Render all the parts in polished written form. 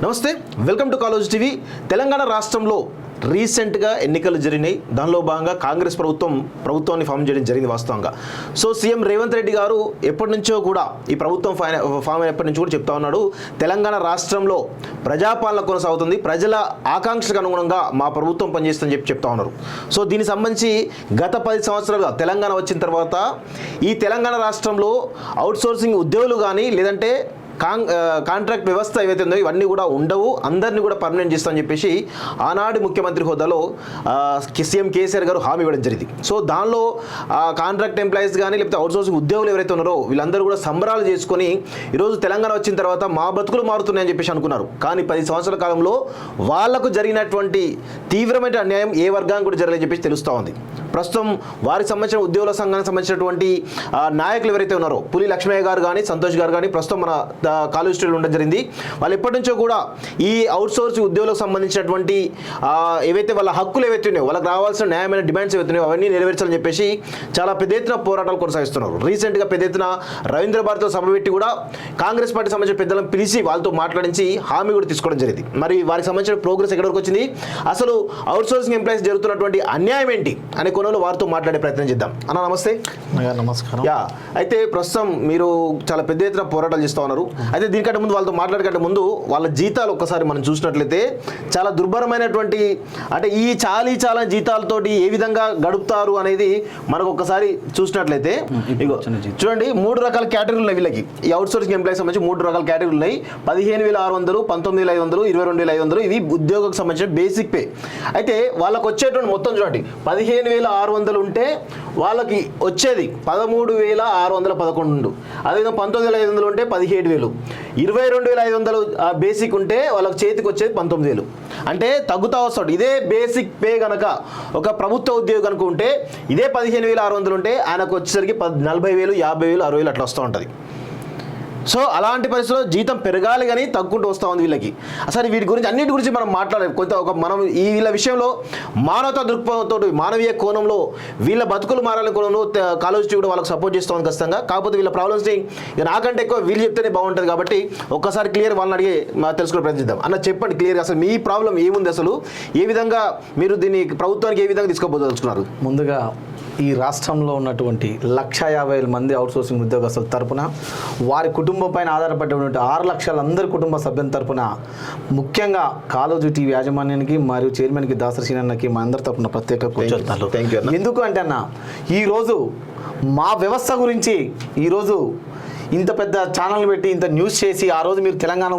నమస్తే, welcome to college TV. Telangana రాష్ట్రంలో రీసెంట్గా ఎన్నికలు జరిగినాయి. దానిలో భాగంగా కాంగ్రెస్ ప్రభుత్వాన్ని ఫామ్ చేయడం జరిగింది వాస్తవంగా. సో సీఎం రేవంత్ రెడ్డి గారు ఎప్పటి నుంచో కూడా ఈ ప్రభుత్వం ఫామ్ అయినప్పటి నుంచి కూడా చెప్తా ఉన్నాడు, తెలంగాణ రాష్ట్రంలో ప్రజాపాలన కొనసాగుతుంది, ప్రజల ఆకాంక్షలకు అనుగుణంగా మా ప్రభుత్వం పనిచేస్తుందని చెప్తా ఉన్నారు. సో దీనికి సంబంధించి గత 10 సంవత్సరాలుగా తెలంగాణ వచ్చిన తర్వాత ఈ తెలంగాణ రాష్ట్రంలో అవుట్సోర్సింగ్ ఉద్యోగులు కానీ లేదంటే కాంట్రాక్ట్ వ్యవస్థ ఏవైతే ఉందో ఇవన్నీ కూడా ఉండవు, అందరినీ కూడా పర్మనెంట్ చేస్తామని చెప్పేసి ఆనాడు ముఖ్యమంత్రి హోదాలో సీఎం కేసీఆర్ గారు హామీ ఇవ్వడం జరిగింది. సో దానిలో కాంట్రాక్ట్ ఎంప్లాయీస్ కానీ లేకపోతే అవుట్సోర్సింగ్ ఉద్యోగులు ఎవరైతే ఉన్నారో వీళ్ళందరూ కూడా సంబరాలు చేసుకొని ఈరోజు తెలంగాణ వచ్చిన తర్వాత మా బతుకులు మారుతున్నాయని చెప్పేసి అనుకున్నారు. కానీ 10 సంవత్సరాల కాలంలో వాళ్లకు జరిగినటువంటి తీవ్రమైన అన్యాయం ఏ వర్గానికి కూడా జరగలేదని చెప్పేసి తెలుస్తూ ఉంది. ప్రస్తుతం వారికి సంబంధించిన ఉద్యోగుల సంఘానికి సంబంధించినటువంటి నాయకులు ఎవరైతే ఉన్నారో పులి లక్ష్మయ్య గారు కానీ సంతోష్ గారు కానీ ప్రస్తుతం మన కాలేజ్ స్టూడియోలో ఉండడం జరిగింది. వాళ్ళు ఎప్పటి నుంచో కూడా ఈ అవుట్సోర్సింగ్ ఉద్యోగులకు సంబంధించినటువంటి ఏవైతే వాళ్ళ హక్కులు ఏవైతే ఉన్నాయో వాళ్ళకి రావాల్సిన న్యాయమైన డిమాండ్స్ ఏవైతే ఉన్నాయో అవన్నీ నెరవేర్చాలని చెప్పేసి చాలా పెద్ద ఎత్తున పోరాటాలు కొనసాగిస్తున్నారు. రీసెంట్గా పెద్ద ఎత్తున రవీంద్ర భారతితో సభ పెట్టి కూడా కాంగ్రెస్ పార్టీ సంబంధించిన పెద్దలను పిలిచి వాళ్ళతో మాట్లాడించి హామీ కూడా తీసుకోవడం జరిగింది. మరి వారికి సంబంధించిన ప్రోగ్రెస్ ఎక్కడి వరకు వచ్చింది, అసలు అవుట్సోర్సింగ్ ఎంప్లాయీస్ జరుగుతున్నటువంటి అన్యాయం ఏంటి అనే కోణంలో వారితో మాట్లాడే ప్రయత్నం చేద్దాం. అన్న నమస్తే. నమస్కారం. అయితే ప్రస్తుతం మీరు చాలా పెద్ద ఎత్తున పోరాటాలు చేస్తూ ఉన్నారు. అయితే దీనికంటే ముందు వాళ్ళతో మాట్లాడకంటే ముందు వాళ్ళ జీతాలు ఒక్కసారి మనం చూసినట్లయితే చాలా దుర్భరమైనటువంటి, అంటే ఈ చాలా జీతాలతోటి ఏ విధంగా గడుపుతారు అనేది మనకు ఒక్కసారి చూసినట్లయితే చూడండి, 3 రకాల కేటగిరీలు ఉన్నాయి వీళ్ళకి. ఈ అవుట్సోర్సింగ్ ఎంప్లాయీస్ సంబంధించి 3 రకాల కేటగిరీలు ఉన్నాయి. 15,600, 19,500, 22,500 ఇవి ఉద్యోగకు సంబంధించిన బేసిక్ పే. అయితే వాళ్ళకి వచ్చేటువంటి మొత్తం చూడండి, 15,600 ఉంటే వాళ్ళకి వచ్చేది 13,611. అదేవిధంగా 19,500 ఉంటే 17,000, 22,500 బేసిక్ ఉంటే వాళ్ళకి చేతికి వచ్చేది 19,000. అంటే తగ్గుతా వస్తాడు. ఇదే బేసిక్ పే కనుక ఒక ప్రభుత్వ ఉద్యోగి కనుక ఉంటే ఇదే 15,600 ఉంటే ఆయనకు వచ్చేసరికి 40,000, 50,000, 60,000 అట్లా వస్తూ ఉంటుంది. సో అలాంటి పరిస్థితుల్లో జీతం పెరగాలి కానీ తగ్గుకుంటూ వస్తూ ఉంది వీళ్ళకి. అసలు వీటి గురించి అన్నిటి గురించి మనం మాట్లాడాలి. మనం ఈ వీళ్ళ విషయంలో మానవతా దృక్పథంతో మానవీయ కోణంలో వీళ్ళ బతుకులు మారాలని కోణంలో కాలేజ్ కూడా వాళ్ళకి సపోర్ట్ చేస్తూ ఉంది ఖచ్చితంగా. కాకపోతే వీళ్ళ ప్రాబ్లమ్స్ని నాకంటే ఎక్కువ వీళ్ళు చెప్తేనే బాగుంటుంది కాబట్టి ఒక్కసారి క్లియర్ వాళ్ళని అడిగి తెలుసుకునే ప్రయత్నిద్దాం. అన్న చెప్పండి క్లియర్గా అసలు మీ ప్రాబ్లం ఏముంది, అసలు ఏ విధంగా మీరు దీన్ని ప్రభుత్వానికి ఏ విధంగా తీసుకోబోదలుచుకున్నారు? ముందుగా ఈ రాష్ట్రంలో ఉన్నటువంటి 150,000 మంది అవుట్సోర్సింగ్ ఉద్యోగస్తుల తరపున వారి కుటుంబం పైన ఆధారపడినటువంటి 6 లక్షల అందరి కుటుంబ సభ్యుల తరపున ముఖ్యంగా కాలేజ్ టీవీ యాజమాన్యానికి మరియు చైర్మన్కి దాసరసీనన్నకి మా అందరి తరపున ప్రత్యేక కృతజ్ఞతలు. ఎందుకు అంటే అన్న, ఈరోజు మా వ్యవస్థ గురించి ఈరోజు ఇంత పెద్ద ఛానల్ పెట్టి ఇంత న్యూస్ చేసి ఆ రోజు మీరు తెలంగాణ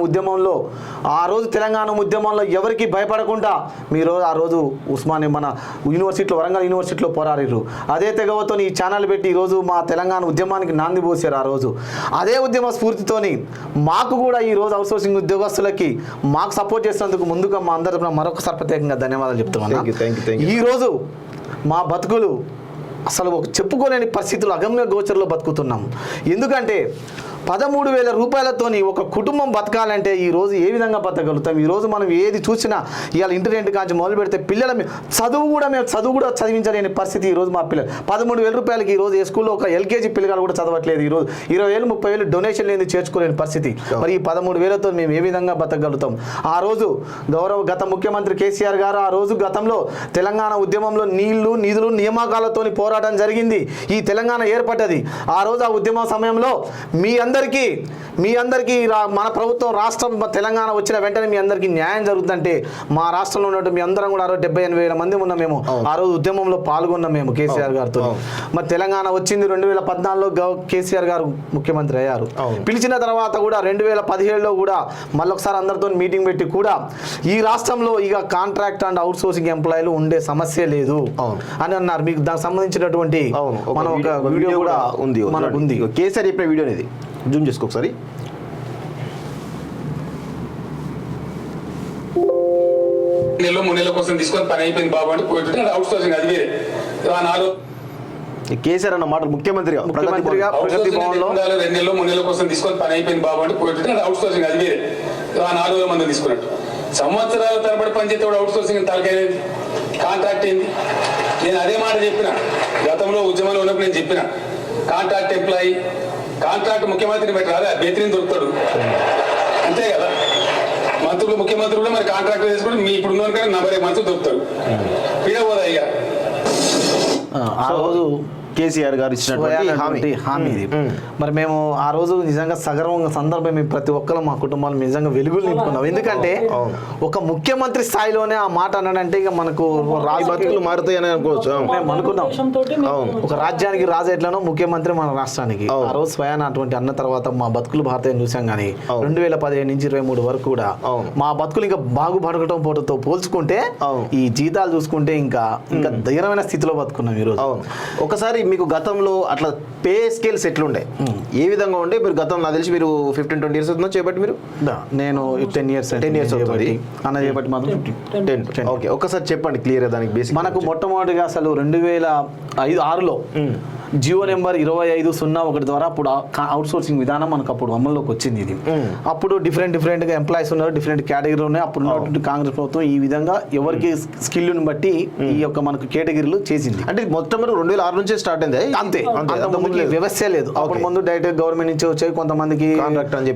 ఉద్యమంలో ఎవరికి భయపడకుండా మీరు ఆ రోజు ఉస్మానియా మన యూనివర్సిటీలో వరంగల్ యూనివర్సిటీలో పోరాడారు. అదే తెగవతో ఈ ఛానల్ పెట్టి ఈరోజు మా తెలంగాణ ఉద్యమానికి నాంది పోసారు. ఆ రోజు అదే ఉద్యమ స్ఫూర్తితోని మాకు కూడా ఈరోజు అవుట్సోర్సింగ్ ఉద్యోగస్తులకి మాకు సపోర్ట్ చేసినందుకు ముందుగా మా అందరి మరొకసారి ప్రత్యేకంగా ధన్యవాదాలు చెప్తున్నాను. ఈరోజు మా బతుకులు అసలు చెప్పుకోలేని పరిస్థితులు అగమ్య గోచరలో బతుకుతున్నాం. ఎందుకంటే 13,000 రూపాయలతోని ఒక కుటుంబం బతకాలంటే ఈరోజు ఏ విధంగా బతకగలుగుతాం? ఈరోజు మనం ఏది చూసినా ఇవాళ ఇంటర్నెట్ కాంచి మొదలు పెడితే పిల్లల చదువు కూడా చదివించలేని పరిస్థితి ఈరోజు మా పిల్లలు. 13,000 రూపాయలకి ఈరోజు ఏ స్కూల్లో ఒక ఎల్కేజీ పిల్లగాలు కూడా చదవట్లేదు. ఈరోజు 20,000, 30,000 డొనేషన్ లేని చేర్చుకోలేని పరిస్థితి. మరి ఈ 13,000తో మేము ఏ విధంగా బతకగలుగుతాం? ఆ రోజు గత ముఖ్యమంత్రి కేసీఆర్ గారు ఆ రోజు గతంలో తెలంగాణ ఉద్యమంలో నీళ్లు, నిధులు, నియామకాలతోని పోరాటం జరిగింది. ఈ తెలంగాణ ఏర్పడ్డది. ఆ రోజు ఆ ఉద్యమ సమయంలో మీ అందరికీ మన ప్రభుత్వం రాష్ట్రం తెలంగాణ వచ్చిన వెంటనే మీ అందరికీ న్యాయం జరుగుతుందంటే మా రాష్ట్రంలో ఉన్నట్టు మీ అందరం కూడా 70,000-80,000 మంది ఉన్నాం. మేము ఆ రోజు ఉద్యమంలో పాల్గొన్నాం మేము కేసీఆర్ గారితో. మరి తెలంగాణ వచ్చింది 2014లో కేసీఆర్ గారు ముఖ్యమంత్రి అయ్యారు. పిలిచిన తర్వాత కూడా 2017లో కూడా మళ్ళొకసారి అందరితో మీటింగ్ పెట్టి కూడా ఈ రాష్ట్రంలో ఇక కాంట్రాక్ట్ అండ్ అవుట్సోర్సింగ్ ఎంప్లాయీలు ఉండే సమస్య లేదు అని అన్నారు. మీకు దానికి సంబంధించినటువంటి మనం ఒక వీడియో కూడా మనకు ఉంది. కేసీఆర్ చెప్పిన వీడియో అనేది జూమ్ చేసుకో ఒకసారి. నెల కోసం తీసుకొని పని అయిపోయింది బాబు అంటే పోయి అవుట్ సోర్సింగ్ అది వేరే. కేసీఆర్ అన్న మాట ముఖ్యమంత్రిగా ప్రగతి భవన్లో 2 నెలలు 3 నెలల కోసం తీసుకొని పని అయిపోయింది బాబు అంటే పోయి అవుట్ సోర్సింగ్ అది వేరే. 4,000 మంది తీసుకున్నట్టు సంవత్సరాల తరబడి పనిచేసేవాడు అవుట్ సోర్సింగ్ తలకైనది కాంట్రాక్ట్ ఏంది? నేను అదే మాట చెప్పిన గతంలో ఉద్యమంలో ఉన్నప్పుడు నేను చెప్పిన కాంట్రాక్ట్ ఎంప్లాయీ కాంట్రాక్ట్ ముఖ్యమంత్రిని పెట్టి రాదా బెత్తిని దొరుకుతాడు అంతే కదా. మంత్రులు ముఖ్యమంత్రులు కూడా మరి కాంట్రాక్ట్ చేసుకుంటే మీ ఇప్పుడు ఉన్న కానీ 40 మంత్రులు దొరుకుతారు పీడబోదా ఇక ఆ రోజు కేసీఆర్ గారు ఇచ్చినటువంటి హామీ ఇది. మరి మేము ఆ రోజు నిజంగా సగర్వంగా సందర్భం మేము ప్రతి ఒక్కరు మా కుటుంబాలు నిజంగా వెలుగులు నింపుకున్నాం. ఎందుకంటే ఒక ముఖ్యమంత్రి స్థాయిలోనే ఆ మాట అన్నాడంటే ఇక మనకు బతుకులు మారుతాయని అనుకోవచ్చు. మేము అనుకున్నాం ఒక రాజ్యానికి రాజు ఎట్లనో ముఖ్యమంత్రి మన రాష్ట్రానికి. ఆ రోజు స్వయాన అటువంటి అన్న తర్వాత మా బతుకులు భారతీయం చూసాం కానీ 2015 నుంచి 23 వరకు కూడా మా బతుకులు ఇంకా బాగుపడకటం పోటుతో పోల్చుకుంటే ఈ జీతాలు చూసుకుంటే ఇంకా ధైర్యమైన స్థితిలో బతుకున్నాం ఈరోజు. ఒకసారి మీకు గతంలో అట్లా పే స్కేల్స్ ఎట్లుండే, ఏ విధంగా ఉండే? మీరు గతంలో నాకు తెలిసి మీరు 15-20 years అవుతుందో చేపట్టి మీరు? నేను 10 years అవుతుంది అన్న చేపట్టి మాత్రం 10. ఓకే, ఒకసారి చెప్పండి క్లియర్ దానికి బేసిక్. మనకు మొట్టమొదటిగా అసలు 2005-6లో జియో నెంబర్ 2501 ద్వారా అప్పుడు అవుట్ సోర్సింగ్ విధానం మనకు అప్పుడు అమల్లోకి వచ్చింది. ఇది అప్పుడు డిఫరెంట్ గా ఎంప్లాయీస్ ఉన్నారు, డిఫరెంట్ కేటగిరీలు ఉన్నాయి. అప్పుడు ఉన్నటువంటి కాంగ్రెస్ ప్రభుత్వం ఈ విధంగా ఎవరికి స్కిల్ని బట్టి ఈ యొక్క మనకు కేటగిరీలు చేసింది. అంటే మొత్తం 2006 నుంచే స్టార్ట్ అయింది అంతే. వ్యవస్థ లేదు. అప్పుడు ముందు డైరెక్ట్ గవర్నమెంట్ నుంచి వచ్చే కొంతమందికి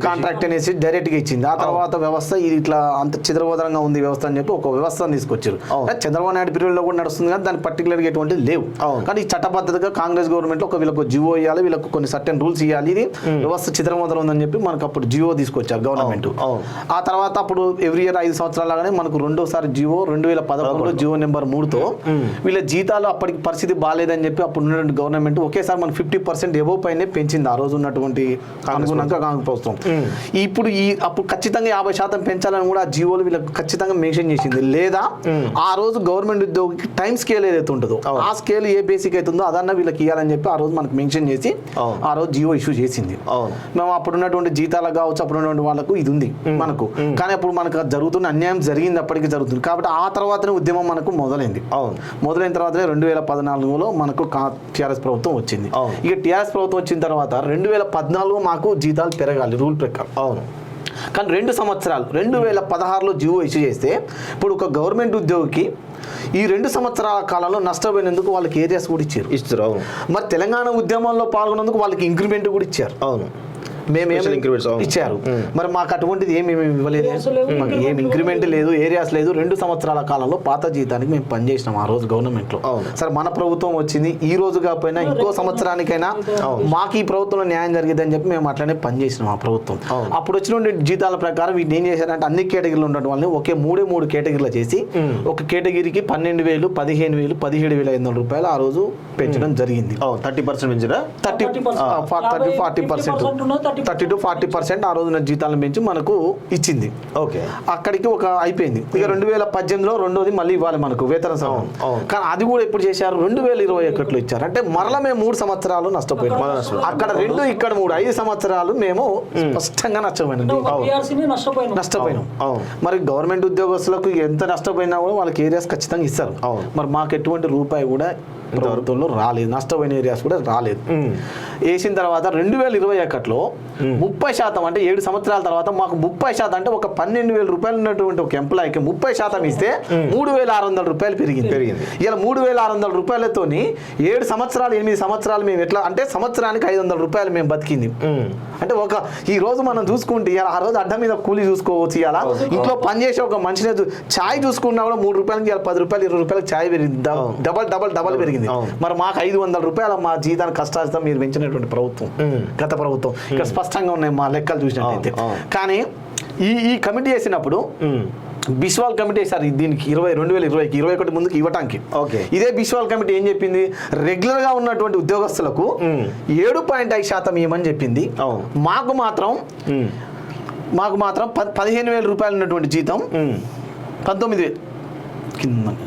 కాంట్రాక్ట్ అనేసి డైరెక్ట్ గా ఇచ్చింది. ఆ తర్వాత వ్యవస్థ ఇది ఇట్లా అంత చిద్రబోధనంగా ఉంది వ్యవస్థ అని చెప్పి ఒక వ్యవస్థను తీసుకొచ్చారు. చంద్రబాబు నాయుడు పీరియడ్ లో కూడా నడుస్తుంది కానీ దాని పర్టికులర్ గా ఎటువంటి లేవు. కానీ ఈ చట్టబద్ధతగా కాంగ్రెస్ గవర్నమెంట్ ఒక వీళ్ళకు జియో ఇవ్వాలి, వీళ్ళకు కొన్ని సర్టెన్ రూల్స్ ఇవ్వాలి, ఇది వ్యవస్థ చిత్రమోదరం ఉందని చెప్పి మనకు అప్పుడు జియో తీసుకొచ్చారు గవర్నమెంట్. ఆ తర్వాత అప్పుడు ఎవ్రీ ఇయర్ 5 సంవత్సరాలు లాగానే మనకు రెండోసారి జియో 2011లో జియో నెంబర్ 3తో వీళ్ళ జీతాలు అప్పటికి పరిస్థితి బాగాలేదని చెప్పి అప్పుడు ఉన్నటువంటి గవర్నమెంట్ ఒకేసారి మనకు 50% ఎబో పైనే పెంచింది. ఆ రోజు ఉన్నటువంటి అనుగుణంగా కాంగ్రెస్ ప్రభుత్వం. ఇప్పుడు అప్పుడు ఖచ్చితంగా 50% పెంచాలని కూడా ఆ జియోలు వీళ్ళకి ఖచ్చితంగా మెన్షన్ చేసింది. లేదా ఆ రోజు గవర్నమెంట్ ఉద్యోగికి టైం స్కేల్ ఏదైతే ఉంటుందో ఆ స్కేల్ ఏ బేసిక్ అవుతుందో అదన్నా వీళ్ళకి ఇవ్వాలని చెప్పి ఆ రోజు మనకు మెన్షన్ చేసి ఆ రోజు జియో ఇష్యూ చేసింది. మేము అప్పుడు ఉన్నటువంటి జీతాలకు కావచ్చు, అప్పుడు ఉన్నటువంటి వాళ్ళకు ఇది ఉంది మనకు. కానీ అప్పుడు మనకు జరుగుతున్న అన్యాయం జరిగింది, అప్పటికి జరుగుతుంది. కాబట్టి ఆ తర్వాతనే ఉద్యమం మనకు మొదలైంది. మొదలైన తర్వాతనే 2014లో మనకు టీఆర్ఎస్ ప్రభుత్వం వచ్చింది. ఇక టీఆర్ఎస్ ప్రభుత్వం వచ్చిన తర్వాత 2014లో మాకు జీతాలు పెరగాలి రూల్ ప్రకారం. కానీ 2 సంవత్సరాలు 2016లో జియో ఇష్యూ చేస్తే ఇప్పుడు ఒక గవర్నమెంట్ ఉద్యోగికి ఈ 2 సంవత్సరాల కాలంలో నష్టపోయినందుకు వాళ్ళకి ఏరియాస్ కూడా ఇచ్చారు. మరి తెలంగాణ ఉద్యమంలో పాల్గొన్నందుకు వాళ్ళకి ఇంక్రిమెంట్ కూడా ఇచ్చారు. ఇచ్చారు. మరి మాకు అటువంటిది ఏమి ఇవ్వలేదు, మాకు ఏమి ఇంక్రిమెంట్ లేదు, ఏరియాస్ లేదు. 2 సంవత్సరాల కాలంలో పాత జీతానికి మేము పనిచేసినాం ఆ రోజు గవర్నమెంట్ లో. సరే మన ప్రభుత్వం వచ్చింది, ఈ రోజు కాకపోయినా ఇంకో సంవత్సరానికైనా మాకు ఈ ప్రభుత్వంలో న్యాయం జరిగింది అని చెప్పి మేము అట్లనే పనిచేసినాం ఆ ప్రభుత్వం. అప్పుడు వచ్చిన జీతాల ప్రకారం వీటిని ఏం చేశారంటే అన్ని కేటగిరీలు ఉండడం వల్ల ఒకే 3 కేటగిరీలు చేసి ఒక కేటగిరీకి 12,000, 15,000, 17,500 రూపాయలు ఆ రోజు పెంచడం జరిగింది. 30% పెంచరా? 30-40% ఆ రోజున జీతాలను పెంచి మనకు ఇచ్చింది. ఓకే, అక్కడికి ఒక అయిపోయింది. ఇక 2018లో రెండోది మళ్ళీ ఇవ్వాలి మనకు వేతన సవరణ. కానీ అది కూడా ఎప్పుడు చేశారు? 2021లో ఇచ్చారు. అంటే మరలా మేము 3 సంవత్సరాలు నష్టపోయినాం. అక్కడ 2, ఇక్కడ 3, 5 సంవత్సరాలు మేము స్పష్టంగా నష్టపోయినాం. మరి గవర్నమెంట్ ఉద్యోగస్తులకు ఎంత నష్టపోయినా కూడా వాళ్ళకి ఏరియాస్ ఖచ్చితంగా ఇస్తారు. మరి మాకు ఎటువంటి రూపాయి కూడా ప్రభుత్వంలో రాలేదు, నష్టపోయిన ఏరియాస్ కూడా రాలేదు. వేసిన తర్వాత 2021లో 30%, అంటే 7 సంవత్సరాల తర్వాత మాకు 30%, అంటే ఒక 12,000 రూపాయలు ఉన్నటువంటి ఒక ఎంప్లాయీకి 30% ఇస్తే 3,600 రూపాయలు పెరిగింది. ఇలా 3,600 రూపాయలతోని 7 సంవత్సరాలు 8 సంవత్సరాలు మేము ఎట్లా అంటే సంవత్సరానికి 500 రూపాయలు మేము బతికింది. అంటే ఈ రోజు మనం చూసుకుంటే ఆ రోజు అడ్డ మీద కూలీ చూసుకోవచ్చు. ఇలా ఇంట్లో పనిచేసే ఒక మనిషిని ఛాయ్ చూసుకున్నా కూడా 3 రూపాయలకి 10 రూపాయలు 20 రూపాయలకు ఛాయ్ పెరిగింది, డబల్ పెరిగింది. మరి మాకు 500 రూపాయలు మా జీతానికి కష్టాలు మీరు పెంచినటువంటి ప్రభుత్వం గత ప్రభుత్వం. ఇక్కడ స్పష్టంగా ఉన్నాయి మా లెక్కలు చూసినట్టయితే. కానీ ఈ కమిటీ చేసినప్పుడు బిస్వాల్ కమిటీ వేసారు దీనికి 2020కి 21 ముందుకు ఇవ్వటానికి. ఇదే బిస్వాల్ కమిటీ ఏం చెప్పింది? రెగ్యులర్ గా ఉన్నటువంటి ఉద్యోగస్తులకు 7.5% ఇవ్వమని చెప్పింది. మాకు మాత్రం 15,000 రూపాయలు ఉన్నటువంటి జీతం 19,000 కింద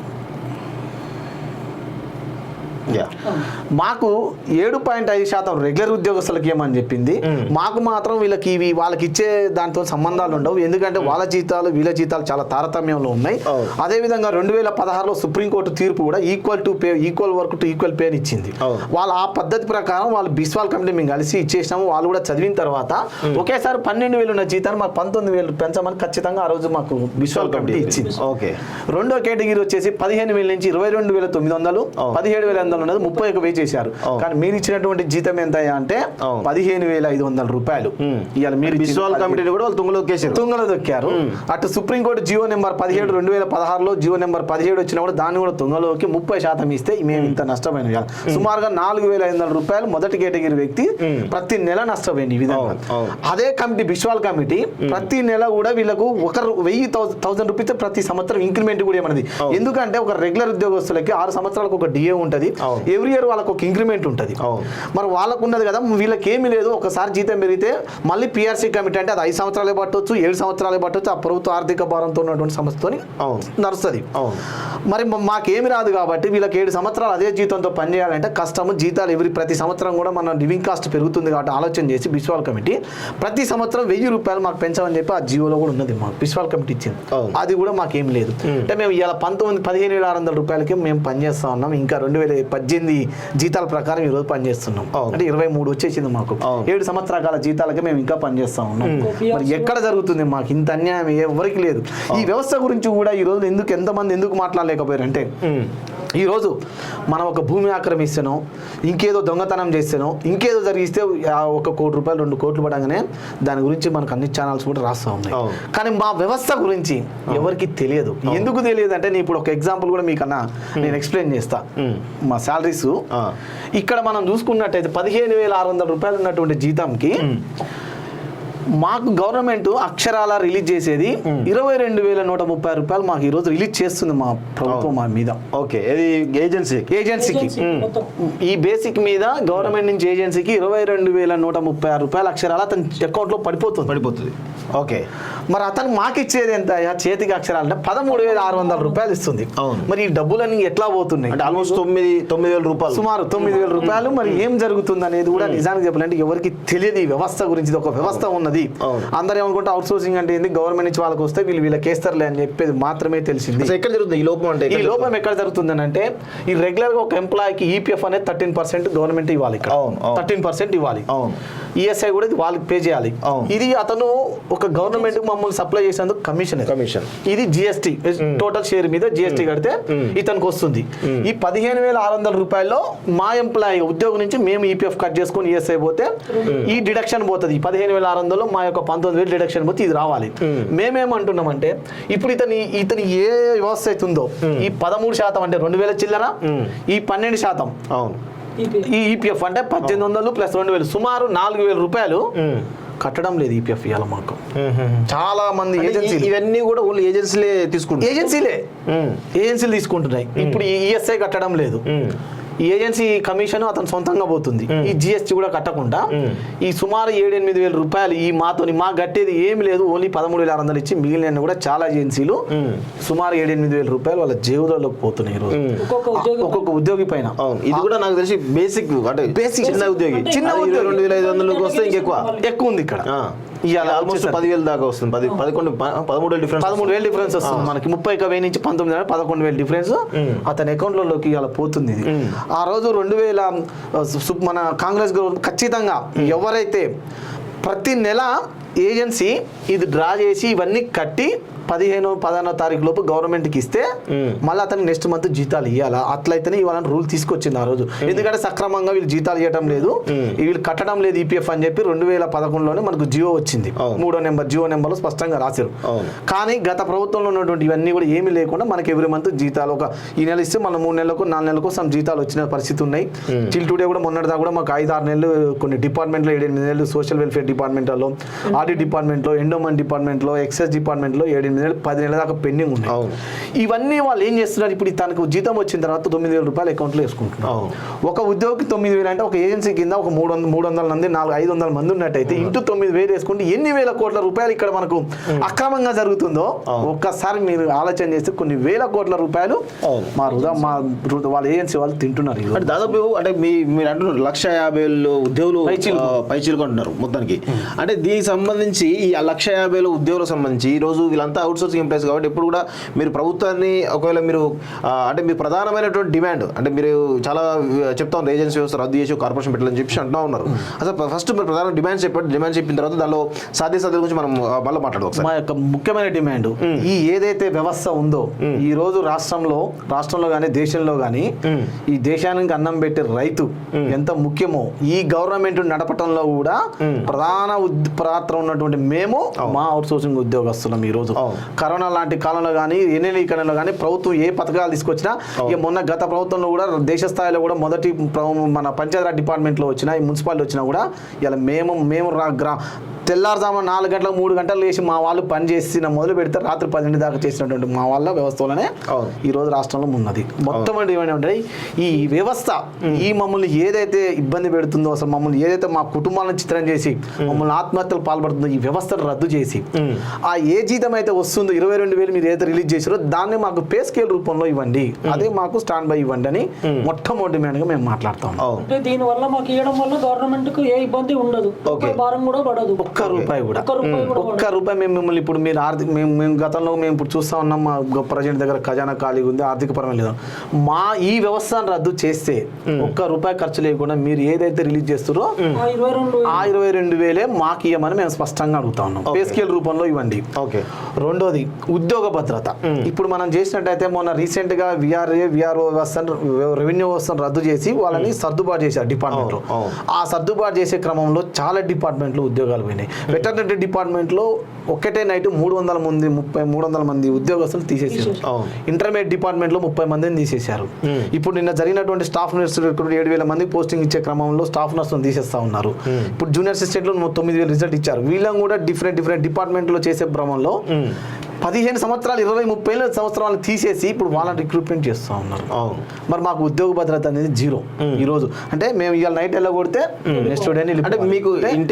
మాకు 7.5% రెగ్యులర్ ఉద్యోగస్తులకు ఏమని చెప్పింది. మాకు మాత్రం వాళ్ళకి ఇచ్చే దాంతో సంబంధాలు ఉండవు, ఎందుకంటే వాళ్ళ జీతాలు వీళ్ళ జీతాలు చాలా తారతమ్యంలో ఉన్నాయి. అదేవిధంగా 2016లో సుప్రీంకోర్టు తీర్పు కూడా equal work to equal pay అని ఇచ్చింది. వాళ్ళ ఆ పద్ధతి ప్రకారం వాళ్ళు బిస్వాల్ కమిటీ మేము కలిసి ఇచ్చేసినాము. వాళ్ళు కూడా చదివిన తర్వాత ఒకేసారి 12,000 ఉన్న జీతాన్ని మాకు 19,000 పెంచమని ఖచ్చితంగా ఆ రోజు మాకు బిస్వాల్ కమిటీ ఇచ్చింది. రెండో కేటగిరీ వచ్చేసి 15,000 నుంచి 22,900, 17,500 ఉన్నది 31,000 చేశారు. కానీ మీరు ఇచ్చినటువంటి జీతం ఎంత అంటే 15,500 రూపాయలు. ఇవాళ మీరు బిస్వాల్ కమిటీని కూడా వాళ్ళు తుంగలో దొక్కారు. అటు సుప్రీంకోర్టు జీవో నెంబర్ 17 2016లో జీవో నెంబర్ 17 వచ్చినా కూడా దాన్ని కూడా తుంగలోకి 30% ఇస్తే మేము ఇంత నష్టపోయిన సుమారుగా 4,500 రూపాయలు మొదటి కేటగిరీ వ్యక్తి ప్రతి నెల నష్టపోయింది. ఈ విధంగా అదే కమిటీ బిస్వాల్ కమిటీ ప్రతి నెల కూడా వీళ్ళకు 1,000 రూపీస్ ప్రతి సంవత్సరం ఇంక్రిమెంట్ కూడా ఏమన్నది. ఎందుకంటే ఒక రెగ్యులర్ ఉద్యోగస్తులకి 6 సంవత్సరాలకు ఒక డిఏ ఉంటుంది, ఎవ్రీ ఇయర్ వాళ్ళకు ఒక ఇంక్రిమెంట్ ఉంటుంది. మరి వాళ్ళకు ఉన్నది కదా, వీళ్ళకి ఏమీ లేదు. ఒకసారి జీతం పెరిగితే మళ్ళీ పిఆర్సీ కమిటీ అంటే అది 5 సంవత్సరాలే పట్టవచ్చు, 7 సంవత్సరాలే పట్టవచ్చు. ఆ ప్రభుత్వ ఆర్థిక భారంతో ఉన్నటువంటి సంస్థతో నడుస్తుంది. మరి మాకేమి రాదు కాబట్టి వీళ్ళకి 7 సంవత్సరాలు అదే జీతంతో పనిచేయాలంటే కష్టము. జీతాలు ప్రతి సంవత్సరం కూడా మన లివింగ్ కాస్ట్ పెరుగుతుంది కాబట్టి ఆలోచన చేసి బిస్వాల్ కమిటీ ప్రతి సంవత్సరం 1,000 రూపాయలు మాకు పెంచమని చెప్పి ఆ జీవోలో కూడా ఉన్నది. మాకు బిస్వాల్ కమిటీ ఇచ్చింది, అది కూడా మాకేం లేదు. అంటే మేము ఇలా 15,600 రూపాయలకి మేము పనిచేస్తా ఉన్నాం. ఇంకా 2018 జీతాల ప్రకారం ఈరోజు పనిచేస్తున్నాం. అంటే 23 వచ్చేసింది మాకు. 7 సంవత్సరాల జీతాలకి మేము ఇంకా పనిచేస్తా ఉన్నాం. మరి ఎక్కడ జరుగుతుంది మాకు ఇంత అన్యాయం? ఎవరికి లేదు. ఈ వ్యవస్థ గురించి కూడా ఈ రోజు ఎంతమంది ఎందుకు మాట్లాడలేకపోయారంటే, ఈరోజు మనం ఒక భూమి ఆక్రమిస్తానో, ఇంకేదో దొంగతనం చేస్తానో, ఇంకేదో జరిగిస్తే 1 కోటి రూపాయలు 2 కోట్లు పడగానే దాని గురించి మనకు అన్ని ఛానల్స్ కూడా రాస్తూ ఉన్నాయి. కానీ మా వ్యవస్థ గురించి ఎవరికి తెలియదు. ఎందుకు తెలియదు అంటే, నేను ఇప్పుడు ఒక ఎగ్జాంపుల్ కూడా మీకన్నా నేను ఎక్స్ప్లెయిన్ చేస్తా. మా శాలరీస్ ఇక్కడ మనం చూసుకున్నట్టయితే 15,600 రూపాయలు ఉన్నటువంటి జీతంకి మాకు గవర్నమెంట్ అక్షరాల రిలీజ్ చేసేది 22,130 రూపాయలు మాకు ఈ రోజు రిలీజ్ చేస్తుంది మా ప్రభుత్వం మా మీద. ఓకే, ఇది ఏజెన్సీకి ఈ బేసిక్ మీద గవర్నమెంట్ నుంచి ఏజెన్సీకి 22,136 రూపాయలు అక్షరాలు అతని అకౌంట్ లో పడిపోతుంది. ఓకే, మరి అతను మాకు ఇచ్చేది ఎంత చేతికి అక్షరాలు అంటే 13,600 రూపాయలు ఇస్తుంది. మరి ఈ డబ్బులన్నీ ఎట్లా పోతున్నాయి అంటే ఆల్మోస్ట్ 9,000 రూపాయలు, సుమారు 9,000 రూపాయలు. మరి ఏం జరుగుతుంది అనేది కూడా నిజానికి చెప్పాలంటే ఎవరికి తెలియదు. ఈ వ్యవస్థ గురించి ఒక వ్యవస్థ ఉన్నది. అందరూ ఏమనుకుంటే అవుట్ సోర్సింగ్ అంటే ఏంది, గవర్నమెంట్ నుంచి వాళ్ళకి వస్తే వీళ్ళకి వేస్తారులే అని చెప్పేది మాత్రమే తెలిసింది. ఎక్కడ జరుగుతుంది ఈ లోపం? అంటే ఈ లోపం ఎక్కడ జరుగుతుందని అంటే, ఈ రెగ్యులర్ గా ఒక ఎంప్లాయీకి ఈపీఎఫ్ అనేది 13% గవర్నమెంట్ ఇవ్వాలి. 13% ఇవ్వాలి. ఈఎస్ఐ కూడా వాళ్ళకి పే చేయాలి. ఇది అతను ఒక గవర్నమెంట్ మమ్మల్ని సప్లై చేసేందుకు కమిషన్. ఇది జిఎస్టీ టోటల్ షేర్ మీద జిఎస్టీ కడితే ఇతనికి వస్తుంది. ఈ 15,600 రూపాయల్లో మా ఎంప్లాయీ ఉద్యోగం నుంచి మేము ఈపీఎఫ్ కట్ చేసుకుని ఈఎస్ఐ పోతే ఈ డిడక్షన్ పోతుంది. 15,600 మా యొక్క 19,000 డిడక్షన్ పోతే ఇది రావాలి. మేమేమంటున్నామంటే, ఇప్పుడు ఇతని ఏ వ్యవస్థ అవుతుందో ఈ 13% అంటే 2,000 చిల్లర, ఈ 12% ఈ ఈపీఎఫ్ అంటే 1,800 ప్లస్ 2,000 సుమారు 4,000 రూపాయలు కట్టడం లేదు ఈపీఎఫ్ ఇవాళ మాకు. చాలా మంది ఏజెన్సీలు, ఇవన్నీ కూడా ఓన్లీ ఏజెన్సీలు తీసుకుంటున్నాయి. ఇప్పుడు ఈఎస్ఐ కట్టడం లేదు. ఈ ఏజెన్సీ కమిషన్ అతను సొంతంగా పోతుంది. ఈ జిఎస్టీ కూడా కట్టకుండా ఈ సుమారు 7,000-8,000 రూపాయలు ఈ మాకు కట్టేది ఏమి లేదు. ఓన్లీ 13,600 ఇచ్చి మిగిలిన కూడా చాలా ఏజెన్సీలు సుమారు 7,000-8,000 రూపాయలు వాళ్ళ జేబులలోకి పోతున్నాయి ఒక్కొక్క ఉద్యోగి పైన. ఇది కూడా నాకు తెలిసి బేసిక్ చిన్న ఉద్యోగి 2,500 వస్తే ఇంకెక్కువ ఉంది ఇక్కడ. ఇవాళ ఆల్మోస్ట్ 10,000 దాకా వస్తుంది. 13,000 డిఫరెన్స్ వస్తుంది మనకి. 30,000 నుంచి 19,000 11,000 డిఫరెన్స్ అతని అకౌంట్ లోకి ఇవాళ పోతుంది. ఆ రోజు 2000 మన కాంగ్రెస్ గవర్నమెంట్ ఖచ్చితంగా ఎవరైతే ప్రతి నెల ఏజెన్సీ ఇది డ్రా చేసి ఇవన్నీ కట్టి 15-16 తారీఖు లోపు గవర్నమెంట్కి ఇస్తే మళ్ళీ అతనికి నెక్స్ట్ మంత్ జీతాలు ఇవ్వాలా. అట్లయితేనే ఇవ్వాలని రూల్ తీసుకొచ్చింది ఆ రోజు. ఎందుకంటే సక్రమంగా వీళ్ళు జీతాలు ఇవ్వడం లేదు, వీళ్ళు కట్టడం లేదు ఈపీఎఫ్ అని చెప్పి 2011లోనే మనకు జియో వచ్చింది. 3వ జియో నెంబర్లో స్పష్టంగా రాశారు. కానీ గత ప్రభుత్వంలో ఉన్నటువంటి ఇవన్నీ కూడా ఏమీ లేకుండా మనకి ఎవ్రీ మంత్ జీతాలు ఈ నెల ఇస్తే మన 3 నెలలకు 4 నెలలకు సమ్ జీతాలు వచ్చిన పరిస్థితి ఉన్నాయి. టిల్ టుడే కూడా మొన్నటిదా కూడా మాకు 5-6 నెలలు కొన్ని డిపార్ట్మెంట్లో 7-8 నెలలు సోషల్ వెల్ఫేర్ డిపార్ట్మెంట్లో, ఆడిట్ డిపార్ట్మెంట్లో, ఎండోమెంట్ డిపార్ట్మెంట్లో, ఎక్సైజ్ డిపార్ట్మెంట్లో 7-8 నెలలు 10 నెలల దాకా పెండింగ్ ఉంది. ఇవన్నీ వాళ్ళు ఏం చేస్తున్నారు, ఇప్పుడు తనకు జీతం వచ్చిన తర్వాత 9,000 రూపాయలు అకౌంట్లో వేసుకుంటున్నారు. ఒక ఉద్యోగికి 9,000 అంటే ఒక ఏజెన్సీ కింద ఒక 300 మంది 500 మంది ఉన్నట్టయితే ఇంటూ 9,000 వేసుకుంటే ఎన్ని వేల కోట్ల రూపాయలు ఇక్కడ మనకు అక్రమంగా జరుగుతుందో ఒక్కసారి మీరు ఆలోచన చేస్తే కొన్ని వేల కోట్ల రూపాయలు వాళ్ళ ఏజెన్సీ వాళ్ళు తింటున్నారు. అంటే దాదాపు అంటే మీరు అంటున్నారు 150,000 ఉద్యోగులు పైచీలుకుంటున్నారు మొత్తానికి. అంటే దీనికి సంబంధించి ఈ 150,000 ఉద్యోగులకు సంబంధించి ఈ రోజు వీళ్ళంతా అవుట్ సోర్సింగ్ ఎంప్లాయీస్ కాబట్టి ఎప్పుడు కూడా మీరు ప్రభుత్వాన్ని ఒకవేళ మీరు అంటే మీ ప్రధానమైనటువంటి డిమాండ్ అంటే మీరు చాలా చెప్తా ఉన్నారు ఏజెన్సీ వ్యవస్థ రద్దు చేసి కార్పొరేషన్ పెట్టాలని చెప్పి అంటూ ఉన్నారు. అసలు ఫస్ట్ మీరు ప్రధాన డిమాండ్స్ చెప్పండి, డిమాండ్స్ చెప్పిన తర్వాత దానిలో సాధ్యత గురించి మనం మళ్ళీ మాట్లాడదాం. మా యొక్క ముఖ్యమైన డిమాండ్ ఈ ఏదైతే వ్యవస్థ ఉందో ఈ రోజు రాష్ట్రంలో కానీ దేశంలో కానీ ఈ దేశానికి అన్నం పెట్టే రైతు ఎంత ముఖ్యమో ఈ గవర్నమెంట్ నడపటంలో కూడా ప్రధాన పాత్ర ఉన్నటువంటి మేము మా అవుట్ సోర్సింగ్ ఉద్యోగస్తులం. ఈ రోజు కరోనా లాంటి కాలంలో కానీ ఎన్నికలలో కానీ ప్రభుత్వం ఏ పథకాలు తీసుకొచ్చినా ఇక మొన్న గత ప్రభుత్వంలో కూడా దేశ స్థాయిలో కూడా మొదటి మన పంచాయతీరాజ్ డిపార్ట్మెంట్లో వచ్చినా ఈ మున్సిపాలిటీ వచ్చినా కూడా ఇలా మేము తెల్లారుజామున 4 గంటలకు 3 గంటలు లేచి మా వాళ్ళు పని చేసి మొదలు పెడితే రాత్రి 10 దాకా చేసినటువంటి మా వాళ్ళ వ్యవస్థలోనే ఈ రోజు రాష్ట్రంలో ఉన్నది. మొత్తం ఏమంటే ఈ వ్యవస్థ ఈ మమ్మల్ని ఏదైతే ఇబ్బంది పెడుతుందో అసలు మమ్మల్ని ఏదైతే మా కుటుంబాలను చిత్రం చేసి మమ్మల్ని ఆత్మహత్యలు పాల్పడుతుందో ఈ వ్యవస్థను రద్దు చేసి ఆ ఏ జీతం అయితే వస్తుందో 22,000 మీరు ఏదైతే రిలీజ్ చేసారో దాన్ని మాకు పే స్కేల్ రూపంలో ఇవ్వండి, అదే మాకు స్టాండ్ బై ఇవ్వండి అని మొట్టమొదటి డిమాండ్ గా మేము మాట్లాడతాం. దీని వల్ల మాకు ఇవ్వడం వల్ల గవర్నమెంట్ కు ఏ ఇబ్బంది ఉండదు, భారం కూడా పడదు. ఒక్క రూపాయి మేము మిమ్మల్ని ఇప్పుడు మీరు ఆర్థిక మేము గతంలో మేము ఇప్పుడు చూస్తా ఉన్నాం మా ప్రజెంట్ దగ్గర ఖజానా ఖాళీగా ఉంది, ఆర్థిక పరమైన లేదు. మా ఈ వ్యవస్థను రద్దు చేస్తే ఒక్క రూపాయి ఖర్చు లేకుండా మీరు ఏదైతే రిలీజ్ చేస్తారో ఆ 22,000 మాకు ఇవ్వమని మేము స్పష్టంగా అడుగుతా ఉన్నాం. పే స్కేల్ రూపంలో ఇవ్వండి. రెండోది ఉద్యోగ భద్రత. ఇప్పుడు మనం చేసినట్టయితే మొన్న రీసెంట్ గా విఆర్ఓ వ్యవస్థను రెవెన్యూ వ్యవస్థను రద్దు చేసి వాళ్ళని సర్దుబాటు చేశారు డిపార్ట్మెంట్ లో. ఆ సర్దుబాటు చేసే క్రమంలో చాలా డిపార్ట్మెంట్లు ఉద్యోగాలు పోయినాయి. వెటర్నరీ డిపార్ట్మెంట్లో ఒక్కటే నైట్ 300 మంది ఉద్యోగస్తులు తీసేసారు. ఇంటర్మీడియట్ డిపార్ట్మెంట్లో 30 మందిని తీసేశారు. ఇప్పుడు నిన్న జరిగినటువంటి స్టాఫ్ నర్స్ 7,000 మంది పోస్టింగ్ ఇచ్చే క్రమంలో స్టాఫ్ నర్సులను తీసేస్తా ఉన్నారు. ఇప్పుడు జూనియర్ అసిస్టెంట్లో 9,000 రిజల్ట్ ఇచ్చారు. వీళ్ళని కూడా డిఫరెంట్ డిపార్ట్మెంట్లో చేసే క్రమంలో 15 సంవత్సరాలు 20-30 సంవత్సరాలు తీసేసి ఇప్పుడు వాళ్ళని రిక్రూట్మెంట్ చేస్తూ ఉన్నారు. మరి మాకు ఉద్యోగ భద్రత అనేది జీరో ఈ రోజు. అంటే మేము ఇవాళ నైట్ ఎలా కొడితే నెక్స్ట్ డే అంటే మీకు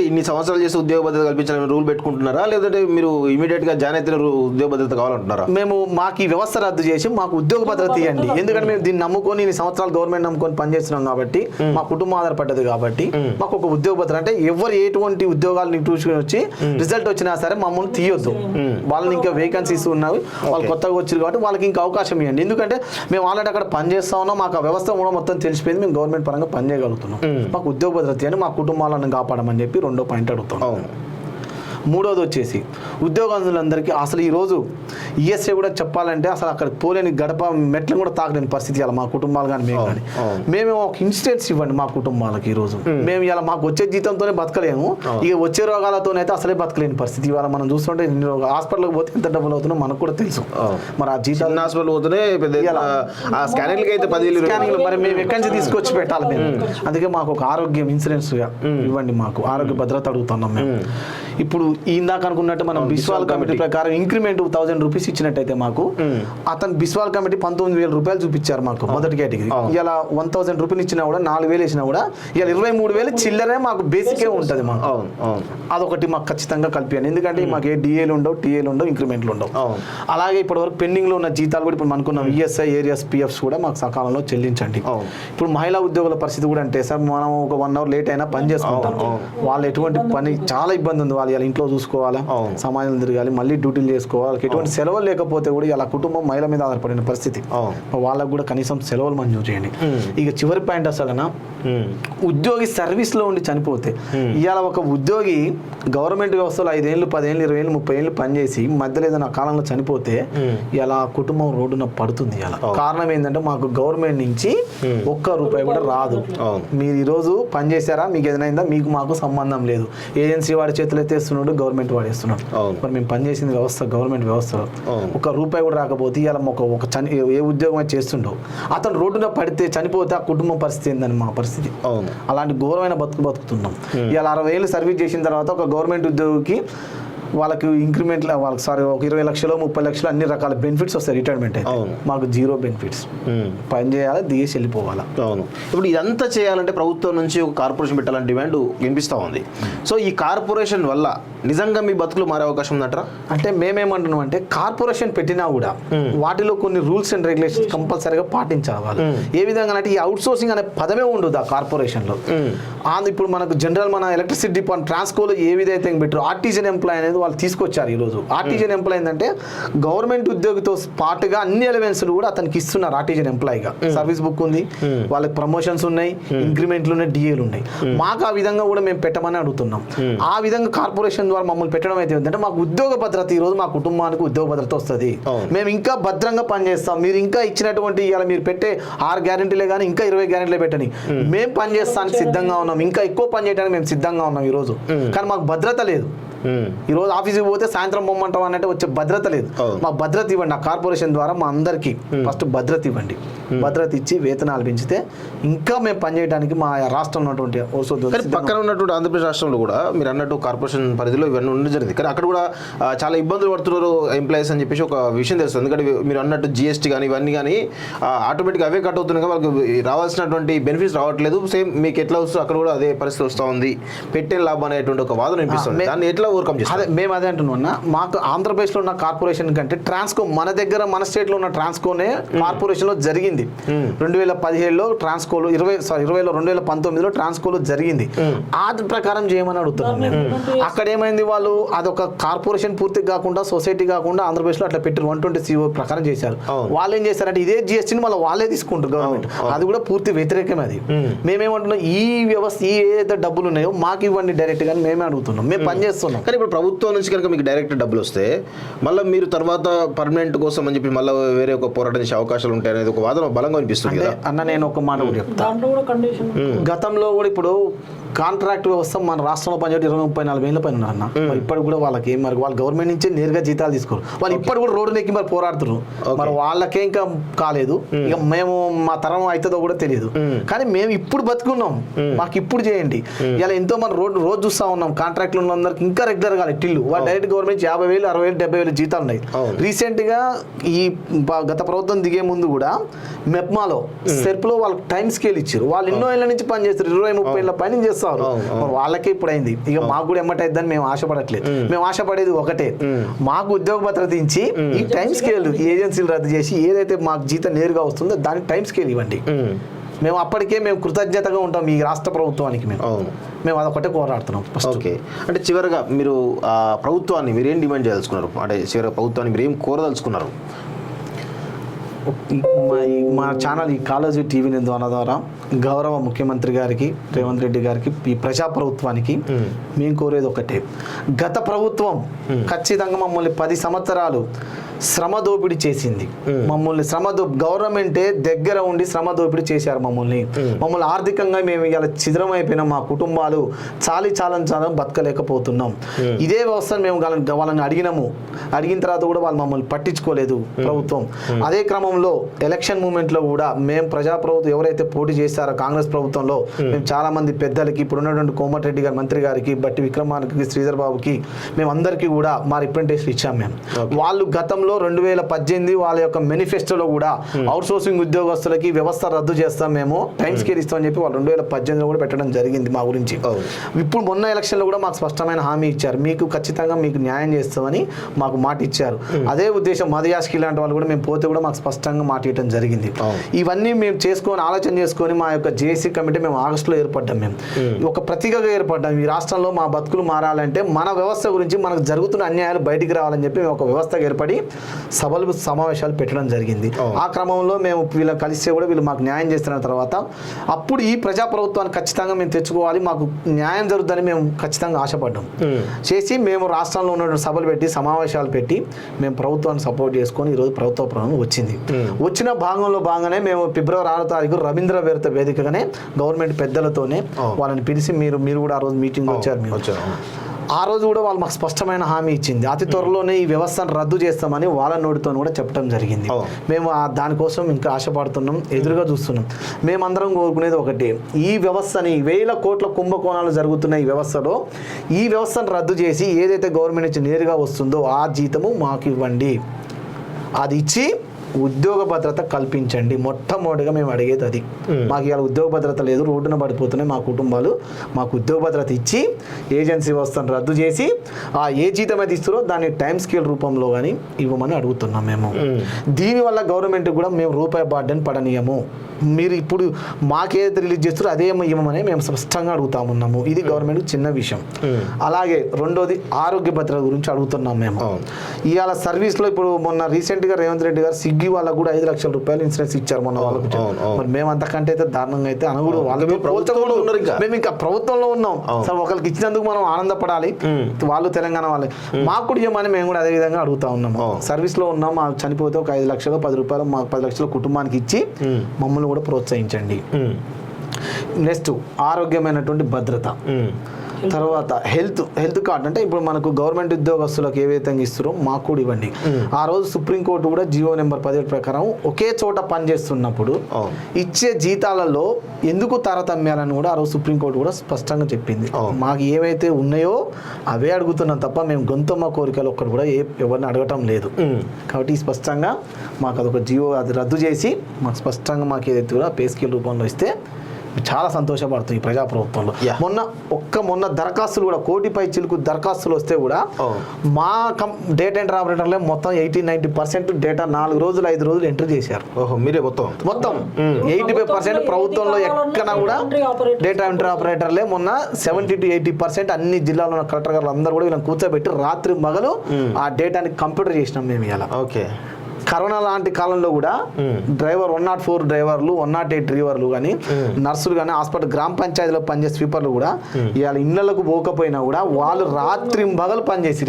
ఇన్ని సంవత్సరాలు చేసి ఉద్యోగ భద్రత కల్పించాలని రూల్ పెట్టుకుంటున్నారా, లేదంటే మీరు ఇమీడియట్ గా జాయిన్ అయితే ఉద్యోగ భద్రత కావాలంటున్నారా? మేము మాకు ఈ వ్యవస్థ రద్దు చేసి మాకు ఉద్యోగ భద్రత ఇవ్వండి. ఎందుకంటే మేము దీన్ని నమ్ముకొని ఇన్ని సంవత్సరాలు గవర్నమెంట్ నమ్ముకొని పనిచేస్తున్నాం కాబట్టి మా కుటుంబం ఆధారపడ్డది కాబట్టి మాకు ఒక ఉద్యోగ భద్రత అంటే ఎవరు ఎటువంటి ఉద్యోగాలు చూసుకుని వచ్చి రిజల్ట్ వచ్చినా సరే మమ్మల్ని తీయొద్దు. వాళ్ళని ఇంకా వేకెన్సీస్ ఉన్నాయి, వాళ్ళు కొత్తగా వచ్చారు కాబట్టి వాళ్ళకి ఇంకా అవకాశం ఇవ్వండి. ఎందుకంటే మేము ఆల్రెడీ అక్కడ పనిచేస్తా ఉన్నాం, మాకు ఆ వ్యవస్థ కూడా మొత్తం తెలిసిపోయింది, మేము గవర్నమెంట్ పరంగా పనిచేయగలుగుతున్నాం. మాకు ఉద్యోగ భద్రత అని మా కుటుంబాలను కాపాడమని చెప్పి రెండో పాయింట్ అడుగుతాం. మూడోది వచ్చేసి ఉద్యోగస్తులందరికీ అసలు ఈరోజు ఈఎస్ఐ కూడా చెప్పాలంటే అసలు అక్కడ పోలేని గడప మెట్లను కూడా తాకలేని పరిస్థితి ఇలా మా కుటుంబాలు కానీ మేము కానీ. మేము ఒక ఇన్స్టెన్స్ ఇవ్వండి మా కుటుంబాలకి. ఈరోజు మేము ఇలా మాకు వచ్చే జీతంతోనే బతకలేము, ఇక వచ్చే రోగాలతోనైతే అసలే బతకలేని పరిస్థితి. ఇవాళ మనం చూస్తుంటే హాస్పిటల్కి పోతే ఎంత డబ్బులు అవుతుందో మనకు కూడా తెలుసు. మరి ఆ జీతాలు హాస్పిటల్ పోతేనే స్కానింగ్లకి అయితే 10,000 స్కానింగ్లు మరి మేము ఎక్కడి నుంచి తీసుకొచ్చి పెట్టాలి మేము. అందుకే మాకు ఒక ఆరోగ్యం ఇన్సూరెన్స్ ఇవ్వండి, మాకు ఆరోగ్య భద్రత అడుగుతున్నాం మేము. ఇప్పుడు ఇందాక అనుకున్నట్టు మనం బిస్వాల్ కమిటీ ప్రకారం ఇంక్రిమెంట్ 1,000 రూపీస్ ఇచ్చినట్టయితే మాకు అతను బిస్వాల్ కమిటీ 19,000 రూపాయలు చూపించారు మాకు మొదటి కేటగిరీ. ఇలా 1,000 రూపీలు ఇచ్చినా కూడా 4,000 ఇచ్చినా కూడా ఇలా 23,000 చిల్లరే మాకు బేసికే ఉంటుంది మాకు. అదొకటి మాకు ఖచ్చితంగా కలిపియండి. ఎందుకంటే మాకు ఏ డిఏలు ఉండవు, టీఏలు ఉండవు, ఇంక్రిమెంట్లు ఉండవు. అలాగే ఇప్పటివరకు పెండింగ్ లో ఉన్న జీతాలు కూడా ఇప్పుడు అనుకున్నాం ఈఎస్ఐ ఏరియాస్ పిఎఫ్స్ కూడా మాకు సకాలంలో చెల్లించండి. ఇప్పుడు మహిళా ఉద్యోగుల పరిస్థితి కూడా అంటే సార్ మనం ఒక 1 అవర్ లేట్ అయినా పని చేసుకుంటాం. వాళ్ళు ఎటువంటి పని చాలా ఇబ్బంది ఉంది, వాళ్ళు ఇంట్లో చూసుకోవాలా, సమాజంలో తిరగాలి, మళ్ళీ డ్యూటీలు చేసుకోవాలి. ఎటువంటి సెలవులు లేకపోతే కూడా ఇలా కుటుంబం మహిళ మీద ఆధారపడిన పరిస్థితి. వాళ్ళకు కూడా కనీసం సెలవులు మంజూరు చేయండి. ఇక చివరి పాయింట్ అసలు ఉద్యోగి సర్వీస్ లో ఉండి చనిపోతే ఇవాళ ఒక ఉద్యోగి గవర్నమెంట్ వ్యవస్థలో 5 ఏళ్ళు 10 ఏళ్ళు 20 ఏళ్ళు 30 ఏళ్ళు పనిచేసి మధ్యలో ఏదైనా కాలంలో చనిపోతే ఇలా కుటుంబం రోడ్డున పడుతుంది. ఇలా కారణం ఏంటంటే మాకు గవర్నమెంట్ నుంచి ఒక్క రూపాయి కూడా రాదు. మీరు ఈరోజు పని చేశారా, మీకు ఏదైనా మీకు మాకు సంబంధం లేదు. ఏజెన్సీ వాడి చేతులు ఎత్తేస్తున్నాడు, గవర్నమెంట్ వాడేస్తున్నాడు. మరి మేము పనిచేసిన వ్యవస్థ గవర్నమెంట్ వ్యవస్థలో ఒక రూపాయి కూడా రాకపోతే ఇలా ఏ ఉద్యోగం అయితే చేస్తుండో అతను రోడ్డున పడితే చనిపోతే ఆ కుటుంబం పరిస్థితి ఏందని మా పరిస్థితి. అలాంటి ఘోరమైన బతుకుతున్నాం. ఇలా 60 ఏళ్ళు సర్వీస్ చేసిన తర్వాత ఒక గవర్నమెంట్ ఉద్యోగికి వాళ్ళకి ఇంక్రిమెంట్ వాళ్ళకి ఒక 20 లక్షలు 30 లక్షలు అన్ని రకాల బెనిఫిట్స్ వస్తాయి. రిటైర్మెంట్ అయితే మాకు జీరో బెనిఫిట్స్. పని చేయాలి, దిగేసి వెళ్ళిపోవాలి. అవును. ఇప్పుడు ఇదంతా చేయాలంటే ప్రభుత్వం నుంచి ఒక కార్పొరేషన్ పెట్టాలని డిమాండ్ వినిపిస్తూ ఉంది. సో ఈ కార్పొరేషన్ వల్ల నిజంగా మీ బతుకులు మారే అవకాశం ఉందంటారా? అంటే మేమేమంటున్నాం అంటే కార్పొరేషన్ పెట్టినా కూడా వాటిలో కొన్ని రూల్స్ అండ్ రెగ్యులేషన్స్ కంపల్సరీగా పాటించాలి. ఏ విధంగా అంటే ఈ అవుట్ సోర్సింగ్ అనే పదమే ఉండదు ఆ కార్పొరేషన్ లో. ఇప్పుడు మనకు జనరల్ మన ఎలక్ట్రిసిటీ డిపార్ట్మెంట్ ట్రాన్స్కోలో ఏ విధంగా పెట్టారు ఆర్టిజన్ ఎంప్లాయ్ అనేది అనేది వాళ్ళు తీసుకొచ్చారు ఈరోజు. ఆర్టిజన్ ఎంప్లాయ్ ఏంటంటే గవర్నమెంట్ ఉద్యోగితో పాటుగా అన్ని ఎలిమెంట్స్ కూడా అతనికి ఇస్తున్నారు. ఆర్టిజన్ ఎంప్లాయ్గా సర్వీస్ బుక్ ఉంది, వాళ్ళకి ప్రమోషన్స్ ఉన్నాయి, ఇంక్రిమెంట్లు ఉన్నాయి, డిఏలు ఉన్నాయి. మాకు ఆ విధంగా కూడా మేము పెట్టమని అడుగుతున్నాం. ఆ విధంగా కార్పొరేషన్ ద్వారా మమ్మల్ని పెట్టడం అయితే ఏంటంటే మాకు ఉద్యోగ భద్రత, ఈ రోజు మా కుటుంబానికి ఉద్యోగ భద్రత వస్తుంది. మేము ఇంకా భద్రంగా పనిచేస్తాం. మీరు ఇంకా ఇచ్చినటువంటి ఇవాళ మీరు పెట్టే 6 గ్యారెంటీలే కానీ ఇంకా 20 గ్యారెంటీలే పెట్టని మేము పనిచేస్తానికి సిద్ధంగా ఉన్నాం. ఇంకా ఎక్కువ పని చేయడానికి మేము సిద్ధంగా ఉన్నాం ఈరోజు. కానీ మాకు భద్రత లేదు. ఈ రోజు ఆఫీస్కి పోతే సాయంత్రం పొమ్మంటాం అన్నట్టు వచ్చే భద్రత లేదు. మా భద్రత ఇవ్వండి. ఆ కార్పొరేషన్ ద్వారా మా అందరికీ ఫస్ట్ భద్రత ఇవ్వండి. భద్రత ఇచ్చి వేతనాలు పెంచితే ఇంకా మేము పనిచేయడానికి మా రాష్ట్రంలో ఉన్నటువంటి పక్కన ఉన్నటువంటి ఆంధ్రప్రదేశ్ రాష్ట్రంలో కూడా మీరు అన్నట్టు కార్పొరేషన్ పరిధిలో ఇవన్నీ ఉండడం జరిగింది. కానీ అక్కడ కూడా చాలా ఇబ్బందులు పడుతున్నారు ఎంప్లాయీస్ అని చెప్పేసి ఒక విషయం తెలుస్తుంది. ఎందుకంటే మీరు అన్నట్టు జిఎస్టీ కానీ ఇవన్నీ కానీ ఆటోమేటిక్గా అవే కట్ అవుతున్నాయి. వాళ్ళకి రావాల్సినటువంటి బెనిఫిట్స్ రావట్లేదు. సేమ్ మీకు ఎట్లా వస్తుంది అక్కడ కూడా అదే పరిస్థితి వస్తూ ఉంది. పెట్టే లాభం అనేటువంటి ఒక వాదన వినిపిస్తుంది. దాన్ని ఎట్లా ఓవర్కమ్ చేస్తారు? అదే మేము అదే అంటున్నా. మాకు ఆంధ్రప్రదేశ్లో ఉన్న కార్పొరేషన్ కంటే ట్రాన్స్కో మన దగ్గర మన స్టేట్లో ఉన్న ట్రాన్స్కోనే కార్పొరేషన్లో జరిగింది. 2017లో ట్రాన్స్కోలో 2019లో ట్రాన్స్కోలో జరిగింది. అది ప్రకారం చేయమని అడుగుతున్నాను నేను. అక్కడ ఏమైంది, వాళ్ళు అదొక కార్పొరేషన్ పూర్తి కాకుండా సొసైటీ కాకుండా ఆంధ్రప్రదేశ్లో అట్లా పెట్టారు. 120 CO ప్రకారం చేశారు. వాళ్ళు ఏం చేశారంటే ఇదే జిఎస్టీని మళ్ళీ వాళ్ళే తీసుకుంటారు గవర్నమెంట్. అది కూడా పూర్తి వ్యతిరేకం. అది మేమేమంటున్నాం, ఈ వ్యవస్థ ఈ ఏదైతే డబ్బులు ఉన్నాయో మాకు ఇవ్వండి డైరెక్ట్ గా మేమే అడుగుతున్నాం. మేము పనిచేస్తున్నాం. కానీ ఇప్పుడు ప్రభుత్వం నుంచి కనుక మీకు డైరెక్ట్ డబ్బులు వస్తే మళ్ళీ మీరు తర్వాత పర్మనెంట్ కోసం అని చెప్పి మళ్ళీ వేరే ఒక పోరాటం చేసే అవకాశాలు ఉంటాయి అనేది ఒక వాదన బలంగా అనిపిస్తుంది కదా అన్న. నేను ఒక మాట కూడా చెప్తాను. గతంలో కూడా ఇప్పుడు కాంట్రాక్ట్ వ్యవస్థ మన రాష్ట్రంలో పనిచేయడం 20-34 ఏళ్ళ పైన ఉన్నారన్న. ఇప్పటికి కూడా వాళ్ళకి మరి వాళ్ళు గవర్నమెంట్ నుంచి నేరుగా జీతాలు తీసుకోరు. వాళ్ళు ఇప్పటి కూడా రోడ్డు నెక్కి మరి పోరాడుతున్నారు. మరి వాళ్ళకే ఇంకా కాలేదు. ఇక మేము మా తరం అవుతుందో కూడా తెలియదు. కానీ మేము ఇప్పుడు బతుకున్నాం. మాకు ఇప్పుడు చేయండి. ఇలా ఎంతో మంది రోజు చూస్తా ఉన్నాం. కాంట్రాక్ట్లు ఉన్న అందరికి ఇంకా రెగ్యులర్ గా ఇల్లు వాళ్ళు డైరెక్ట్ గవర్నమెంట్ 50,000, 60,000, 70,000 జీతాలు ఉన్నాయి. రీసెంట్ గా ఈ గత ప్రభుత్వం దిగే ముందు కూడా మెప్మాలో సెర్ప్లో వాళ్ళకి టైం స్కేల్ ఇచ్చారు. వాళ్ళు ఎన్నో ఏళ్ళ నుంచి పని చేస్తారు. 20-30 ఏళ్ళ పని చేస్తారు. వాళ్ళకే ఇప్పుడు అయింది. ఇక మాకు కూడా ఎమ్మటైద్దని మేము ఆశపడట్లేదు. మేము ఆశపడేది ఒకటే, మాకు ఉద్యోగ భద్రత ఇచ్చి ఈ టైం స్కేల్ ఏజెన్సీలు రద్దు చేసి ఏదైతే మాకు జీతం నేరుగా వస్తుందో దానికి టైం స్కేల్ ఇవ్వండి. మేము అప్పటికే మేము కృతజ్ఞతగా ఉంటాం ఈ రాష్ట్ర ప్రభుత్వానికి. మేము అదొకటే పోరాడుతున్నాం. ఓకే, అంటే చివరిగా మీరు ప్రభుత్వాన్ని మీరు ఏం డిమాండ్ చేయదలుచుకున్నారు? అంటే చివరిగా ప్రభుత్వాన్ని మీరు ఏం కోరదలుచుకున్నారు? మా ఛానల్ ఈ కాలేజీ టీవీ ద్వారా గౌరవ ముఖ్యమంత్రి గారికి, రేవంత్ రెడ్డి గారికి, ఈ ప్రజాప్రభుత్వానికి మేము కోరేది ఒకటే, గత ప్రభుత్వం ఖచ్చితంగా మమ్మల్ని 10 సంవత్సరాలు శ్రమ దోపిడీ చేసింది. మమ్మల్ని గవర్నమెంటే దగ్గర ఉండి శ్రమ దోపిడీ చేశారు. మమ్మల్ని ఆర్థికంగా మేము ఇలా చిద్రం అయిపోయిన మా కుటుంబాలు చాలని బతకలేకపోతున్నాం. ఇదే వ్యవస్థను మేము వాళ్ళని అడిగిన తర్వాత కూడా వాళ్ళు మమ్మల్ని పట్టించుకోలేదు ప్రభుత్వం. అదే క్రమంలో ఎలక్షన్ మూమెంట్లో కూడా మేము ప్రజాప్రభుత్వం ఎవరైతే పోటీ చేశారో కాంగ్రెస్ ప్రభుత్వంలో మేము చాలా మంది పెద్దలకి, ఇప్పుడు ఉన్నటువంటి కోమటిరెడ్డి గారి మంత్రి గారికి, బట్టి విక్రమార్కకి, శ్రీధర్ బాబుకి మేము అందరికీ కూడా మా రిప్రజెంటేషన్ ఇచ్చాం. మేము వాళ్ళు గతంలో 2018 వాళ్ళ యొక్క మేనిఫెస్టోలో కూడా అవుట్ సోర్సింగ్ ఉద్యోగస్తులకి వ్యవస్థ రద్దు చేస్తాం, మేము టైం స్కేల్ ఇస్తామని చెప్పి వాళ్ళు 2018లో కూడా పెట్టడం జరిగింది మా గురించి. ఇప్పుడు మొన్న ఎలక్షన్లో కూడా మాకు స్పష్టమైన హామీ ఇచ్చారు, మీకు ఖచ్చితంగా మీకు న్యాయం చేస్తామని మాకు మాట ఇచ్చారు. అదే ఉద్దేశం మధుయాష్కి లాంటి వాళ్ళు కూడా మేము పోతే కూడా మాకు స్పష్టంగా మాట ఇవ్వడం జరిగింది. ఇవన్నీ మేము ఆలోచన చేసుకొని మా యొక్క జేఏసీ కమిటీ మేము ఆగస్టులో ఏర్పడ్డాం. మేము ఒక ప్రతీకగా ఏర్పడ్డాం. ఈ రాష్ట్రంలో మా బతుకులు మారాలంటే మన వ్యవస్థ గురించి మనకు జరుగుతున్న అన్యాయాలు బయటికి రావాలని చెప్పి మేము ఒక వ్యవస్థగా ఏర్పడి సమావేశాలు పెట్టడం జరిగింది. ఆ క్రమంలో మేము వీళ్ళ కలిస్తే కూడా వీళ్ళు మాకు న్యాయం చేస్తున్న తర్వాత అప్పుడు ఈ ప్రజాప్రభుత్వాన్ని ఖచ్చితంగా మేము తెచ్చుకోవాలి, మాకు న్యాయం జరుగుతుందని మేము ఖచ్చితంగా ఆశపడ్డాం. చేసి మేము రాష్ట్రంలో ఉన్న సభలు పెట్టి సమావేశాలు పెట్టి మేము ప్రభుత్వాన్ని సపోర్ట్ చేసుకొని ఈరోజు ప్రభుత్వ ప్రారంభం వచ్చింది. వచ్చిన భాగంగానే మేము ఫిబ్రవరి 6వ తారీఖు రవీంద్ర వేదిక వేదికగానే గవర్నమెంట్ పెద్దలతోనే వాళ్ళని పిలిచి మీరు కూడా ఆ రోజు మీటింగ్ వచ్చారు. ఆ రోజు కూడా వాళ్ళు మాకు స్పష్టమైన హామీ ఇచ్చింది, అతి త్వరలోనే ఈ వ్యవస్థను రద్దు చేస్తామని వాళ్ళ నోటితో కూడా చెప్పడం జరిగింది. మేము దానికోసం ఇంకా ఆశపడుతున్నాం, ఎదురుగా చూస్తున్నాం. మేమందరం కోరుకునేది ఒకటి, ఈ వ్యవస్థని 1000 కోట్ల కుంభకోణాలు జరుగుతున్న ఈ వ్యవస్థలో ఈ వ్యవస్థను రద్దు చేసి ఏదైతే గవర్నమెంట్ నుంచి నేరుగా వస్తుందో ఆ జీతము మాకు ఇవ్వండి. అది ఇచ్చి ఉద్యోగ భద్రత కల్పించండి. మొట్టమొదటిగా మేము అడిగేది అది. మాకు ఇవాళ ఉద్యోగ భద్రత లేదు, రోడ్డున పడిపోతున్నాయి మా కుటుంబాలు. మాకు ఉద్యోగ భద్రత ఇచ్చి ఏజెన్సీ వ్యవస్థను రద్దు చేసి ఏ జీతం అయితే ఇస్తారో దాన్ని టైం స్కేల్ రూపంలో కానీ ఇవ్వమని అడుగుతున్నాం మేము. దీనివల్ల గవర్నమెంట్ కూడా మేము రూపాయి బార్డెన్ పడనీయము. మీరు ఇప్పుడు మాకేదైతే రిలీజ్ చేస్తారో అదే ఇవ్వమని మేము స్పష్టంగా అడుగుతా ఉన్నాము. ఇది గవర్నమెంట్ చిన్న విషయం. అలాగే రెండోది ఆరోగ్య భద్రత గురించి అడుగుతున్నాం మేము. ఇవాళ సర్వీస్లో ఇప్పుడు మొన్న రీసెంట్గా రేవంత్ రెడ్డి గారు స్విగ్గీ వాళ్ళకు కూడా 5 లక్షల రూపాయలు ఇన్సూరెన్స్ ఇచ్చారు మొన్న వాళ్ళకు. మరి మేము అంతకంటే అయితే దారుణంగా అయితే అనకూడదు. మేము ఇంకా ప్రభుత్వంలో ఉన్నాం సార్, ఒకరికి ఇచ్చినందుకు మనం ఆనందపడాలి. వాళ్ళు తెలంగాణ వాళ్ళే, మాకు కూడా ఇవ్వమని మేము కూడా అదే విధంగా అడుగుతా ఉన్నాము. సర్వీస్లో ఉన్నాం, మాకు చనిపోతే ఒక 5 లక్షలు 10 రూపాయలు మాకు 10 లక్షల కుటుంబానికి ఇచ్చి మమ్మల్ని కూడా ప్రోత్సహించండి. నెక్స్ట్ ఆరోగ్యమైనటువంటి భద్రత. తర్వాత హెల్త్ కార్డ్ అంటే ఇప్పుడు మనకు గవర్నమెంట్ ఉద్యోగస్తులకు ఏవైతే ఇస్తారో మాకు కూడా ఇవ్వండి. ఆ రోజు సుప్రీంకోర్టు కూడా జీవో నెంబర్ 17 ప్రకారం ఒకే చోట పనిచేస్తున్నప్పుడు ఇచ్చే జీతాలలో ఎందుకు తారతమ్యాలని కూడా ఆ రోజు సుప్రీంకోర్టు కూడా స్పష్టంగా చెప్పింది. మాకు ఏవైతే ఉన్నాయో అవే అడుగుతున్నాం తప్ప మేము గొంతమ్మ కోరికలు ఒక్కటి కూడా ఎవరిని అడగటం లేదు. కాబట్టి స్పష్టంగా మాకు అదొక జీవో అది రద్దు చేసి మాకు స్పష్టంగా మాకు ఏదైతే కూడా పే స్కేల్ రూపంలో ఇస్తే చాలా సంతోషపడుతుంది ఈ ప్రజాప్రభుత్వంలో. మొన్న దరఖాస్తులు కూడా 1 కోటి పై చిలుకు దరఖాస్తులు వస్తే కూడా మా డేటా ఎంట్రీ ఆపరేటర్లే మొత్తం 80-90% డేటా 4 రోజులు 5 రోజులు ఎంట్రీ చేశారు. మీరే మొత్తం 85% ప్రభుత్వంలో ఎక్కడ కూడా డేటా ఎంట్రీ ఆపరేటర్లే మొన్న 70-80% అన్ని జిల్లాలో ఉన్న కలెక్టర్ గారు అందరూ కూడా వీళ్ళని కూర్చోబెట్టి రాత్రి మగలు ఆ డేటాని కంప్యూటర్ చేసినాం మేము ఇలా. ఓకే. కరోనా లాంటి కాలంలో కూడా డ్రైవర్ 104 డ్రైవర్లు 108 డ్రైవర్లు కానీ నర్సులు కానీ హాస్పిటల్ గ్రామ పంచాయతీలో పనిచేసే స్వీపర్లు కూడా ఇవాళ ఇళ్లకు పోకపోయినా కూడా వాళ్ళు రాత్రి మగలు పనిచేసి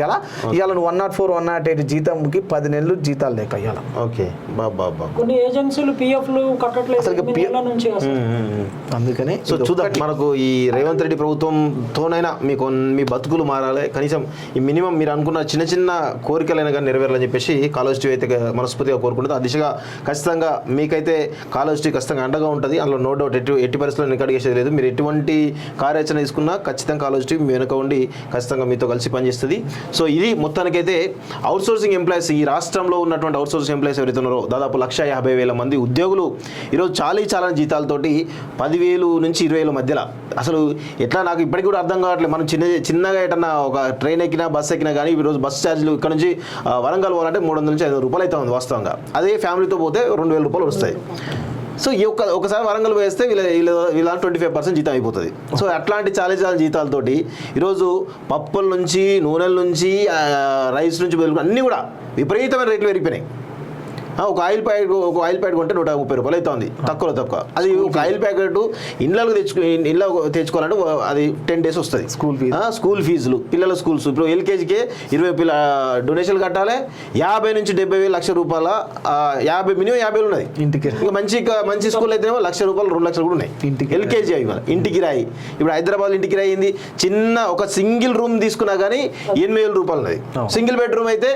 ఇవాళ 104 108 జీతంకి 10 నెలలు జీతాలు లేక ఇవాళ. ఓకే. కొన్ని ఏజెన్సీలు పిఎఫ్లు కట్టట్లేదు. అందుకనే సో చూద్దాం, మనకు ఈ రేవంత్ రెడ్డి ప్రభుత్వంతోనైనా మీ బతుకులు మారాలి. కనీసం ఈ మినిమం మీరు అనుకున్న చిన్న చిన్న కోరికలైనా కానీ నెరవేరాలని చెప్పేసి కాలేజ్ అయితే మనస్ఫూర్తిగా కోరుకుంటుంది. ఆ దిశగా ఖచ్చితంగా మీకైతే కాలేజ్ ఖచ్చితంగా అండగా ఉంటుంది. అందులో నో డౌట్. ఎట్టి పరిస్థితుల్లో వెనక అడిగేసేది లేదు. మీరు ఎటువంటి కార్యాచరణ తీసుకున్నా ఖచ్చితంగా కాలేజ్ మీ వెనుక ఉండి ఖచ్చితంగా మీతో కలిసి పనిచేస్తుంది. సో ఇది మొత్తానికైతే అవుట్సోర్సింగ్ ఎంప్లాయీస్, ఈ రాష్ట్రంలో ఉన్నటువంటి అవుట్సోర్సింగ్ ఎంప్లాయీస్ ఎవరైతే ఉన్నారో దాదాపు 150,000 మంది ఉద్యోగులు ఈరోజు చాలా జీతాలతోటి 10,000 నుంచి 20,000 మధ్యలో. అసలు ఎట్లా నాకు ఇప్పటికి కూడా అర్థం కావట్లేదు. మనం చిన్నగా ఎటన్నా ఒక ట్రైన్ ఎక్కినా బస్సు ఎక్కినా కానీ ఈరోజు బస్సు ఛార్జీలు ఇక్కడ నుంచి వరంగల్ పోవాలంటే 300 నుంచి 500 రూపాయలు అయితే ఉంది వాస్తవంగా. అదే ఫ్యామిలీతో పోతే 2,000 రూపాయలు వస్తాయి. సో ఈ ఒకసారి వరంగల్ వేస్తే వీళ్ళ 25% జీతం అయిపోతుంది. సో అట్లాంటి చాలా జీతాలతోటి ఈరోజు పప్పుల నుంచి నూనెల నుంచి రైస్ నుంచి అన్నీ కూడా విపరీతమైన రేట్లు పెరిగిపోయినాయి. ఒక ఆయిల్ ప్యాకెట్ కొంటే 130 రూపాయలు అవుతుంది, తక్కువ. అది ఒక ఆయిల్ ప్యాకెట్ ఇళ్ళ తెచ్చుకోవాలంటే అది 10 days వస్తుంది. స్కూల్ ఫీజులు, పిల్లల స్కూల్స్ ఇప్పుడు LKGకే 20 డొనేషన్లు కట్టాలి. 50 నుంచి 70,000 1,00,000 రూపాయల మినిమం 50,000 ఉన్నది ఇంటికి. ఇంకా మంచి స్కూల్ అయితే 1,00,000 రూపాయలు 2 లక్షలు కూడా ఉన్నాయి LKG. అవి ఇంటికి రాయి. ఇప్పుడు హైదరాబాద్ ఇంటికి రాయి ఏంది, చిన్న ఒక సింగిల్ రూమ్ తీసుకున్నా కానీ 8,000 రూపాయలు ఉన్నది. సింగిల్ బెడ్రూమ్ అయితే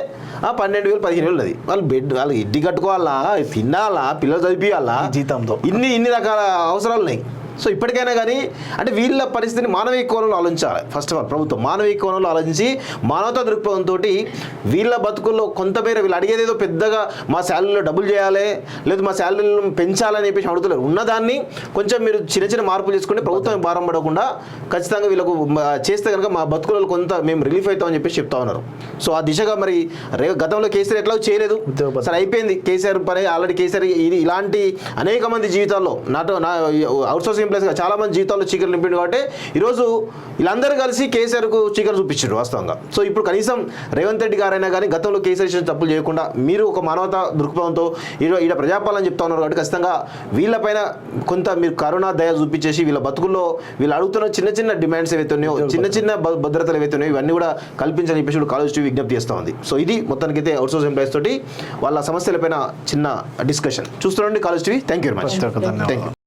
12,000 15,000 ఉన్నది. వాళ్ళు ఇంటి కట్టుకోవాలా, తినాలా, పిల్లలు చదివియాలా, జీతంతో ఇన్ని రకాల అవసరాలు ఉన్నాయి. సో ఇప్పటికైనా కానీ అంటే వీళ్ళ పరిస్థితిని మానవీయ కోణంలో ఆలోచించాలి. ఫస్ట్ ఆఫ్ ఆల్ ప్రభుత్వం మానవీయ కోణంలో ఆలోచించి మానవతా దృక్పథంతో వీళ్ళ బతుకుల్లో కొంతమేర వీళ్ళు అడిగేది ఏదో పెద్దగా మా శాలరీలో డబుల్ చేయాలి లేదు మా శాలరీలను పెంచాలని చెప్పేసి అడుగుతలేరు. ఉన్నదాన్ని కొంచెం మీరు చిన్న మార్పులు చేసుకుంటే ప్రభుత్వం భారం పడకుండా ఖచ్చితంగా వీళ్ళకు చేస్తే కనుక మా బతుకులలో కొంత మేము రిలీఫ్ అవుతామని చెప్పేసి చెప్తా ఉన్నారు. సో ఆ దిశగా మరి గతంలో కేసీఆర్ ఎట్లా చేయలేదు, సరే అయిపోయింది కేసీఆర్ పని ఆల్రెడీ. కేసీఆర్ ఇలాంటి అనేక మంది జీవితాల్లో అవుట్సోర్సింగ్ ఎంప్లాయీస్గా చాలా మంది జీవితాల్లో చీకలు నింపిండు కాబట్టి ఈరోజు వీళ్ళందరూ కలిసి కేసీఆర్కు చీకలు చూపించారు వాస్తవంగా. సో ఇప్పుడు కనీసం రేవంత్ రెడ్డి గారైనా కానీ గతంలో కేసీఆర్ చేసిన తప్పులు చేయకుండా మీరు ఒక మానవతా దృక్పథంతో ఈడ ప్రజాపాలన చెప్తా ఉన్నారు కాబట్టి ఖచ్చితంగా వీళ్ళపైన కొంత మీరు కరోనా దయ చూపించేసి వీళ్ళ బతుకుల్లో వీళ్ళు అడుగుతున్న చిన్న డిమాండ్స్ ఏవైతే ఉన్నాయో చిన్న భద్రతలు ఏవైతే ఉన్నాయో ఇవన్నీ కూడా కల్పించని చెప్పేసి కాలేజ్ టీవీ విజ్ఞప్తి చేస్తూ ఉంది. సో ఇది మొత్తానికైతే అవుట్సోర్స్ ఎంప్లాయీస్ తోటి వాళ్ళ సమస్యలపైన చిన్న డిస్కషన్ చూస్తుండండి college TV. Thank you very much.